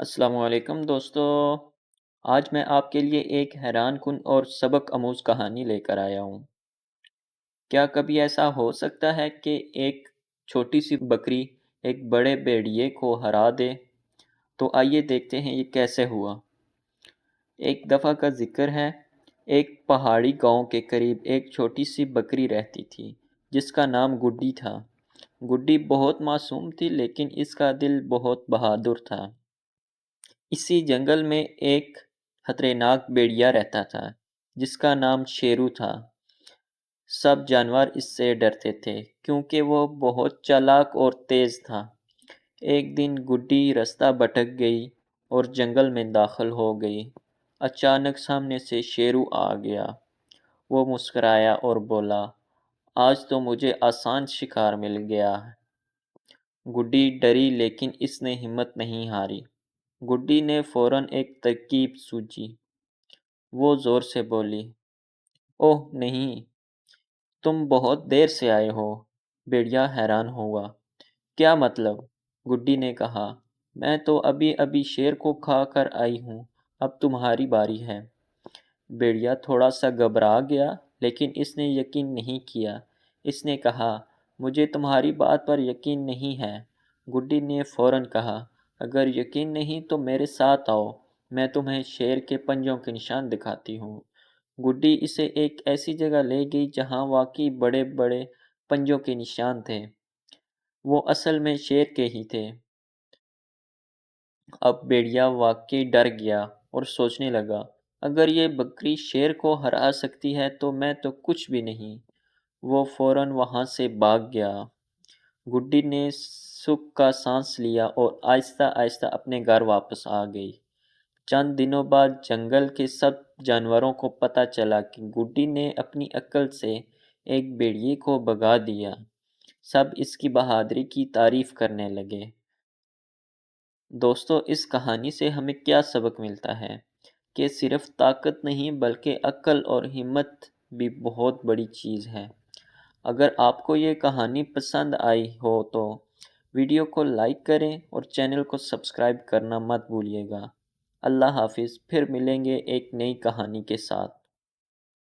السلام علیکم دوستو، آج میں آپ کے لیے ایک حیران کن اور سبق آموز کہانی لے کر آیا ہوں۔ کیا کبھی ایسا ہو سکتا ہے کہ ایک چھوٹی سی بکری ایک بڑے بھیڑیے کو ہرا دے؟ تو آئیے دیکھتے ہیں یہ کیسے ہوا۔ ایک دفعہ کا ذکر ہے، ایک پہاڑی گاؤں کے قریب ایک چھوٹی سی بکری رہتی تھی جس کا نام گڈی تھا۔ گڈی بہت معصوم تھی لیکن اس کا دل بہت بہادر تھا۔ اسی جنگل میں ایک خطرناک بھیڑیا رہتا تھا جس کا نام شیرو تھا۔ سب جانور اس سے ڈرتے تھے کیونکہ وہ بہت چالاک اور تیز تھا۔ ایک دن گڈی راستہ بھٹک گئی اور جنگل میں داخل ہو گئی۔ اچانک سامنے سے شیرو آ گیا۔ وہ مسکرایا اور بولا، آج تو مجھے آسان شکار مل گیا۔ گڈی ڈری لیکن اس نے ہمت نہیں ہاری۔ گڈی نے فوراً ایک ترکیب سوچی۔ وہ زور سے بولی، اوہ نہیں، تم بہت دیر سے آئے ہو۔ بھیڑیا حیران ہوا۔ کیا مطلب؟ گڈی نے کہا، میں تو ابھی شیر کو کھا کر آئی ہوں، اب تمہاری باری ہے۔ بھیڑیا تھوڑا سا گھبرا گیا لیکن اس نے یقین نہیں کیا۔ اس نے کہا، مجھے تمہاری بات پر یقین نہیں ہے۔ گڈی نے فوراً کہا، اگر یقین نہیں تو میرے ساتھ آؤ، میں تمہیں شیر کے پنجوں کے نشان دکھاتی ہوں۔ گڈی اسے ایک ایسی جگہ لے گئی جہاں واقعی بڑے بڑے پنجوں کے نشان تھے۔ وہ اصل میں شیر کے ہی تھے۔ اب بھیڑیا واقعی ڈر گیا اور سوچنے لگا، اگر یہ بکری شیر کو ہرا سکتی ہے تو میں تو کچھ بھی نہیں۔ وہ فوراً وہاں سے بھاگ گیا۔ گڈی نے سکھ کا سانس لیا اور آہستہ آہستہ اپنے گھر واپس آ گئی۔ چند دنوں بعد جنگل کے سب جانوروں کو پتہ چلا کہ گڈی نے اپنی عقل سے ایک بھیڑیے کو بھگا دیا۔ سب اس کی بہادری کی تعریف کرنے لگے۔ دوستو، اس کہانی سے ہمیں کیا سبق ملتا ہے کہ صرف طاقت نہیں بلکہ عقل اور ہمت بھی بہت بڑی چیز ہے۔ اگر آپ کو یہ کہانی پسند آئی ہو تو ویڈیو کو لائک کریں اور چینل کو سبسکرائب کرنا مت بھولیے گا۔ اللہ حافظ، پھر ملیں گے ایک نئی کہانی کے ساتھ۔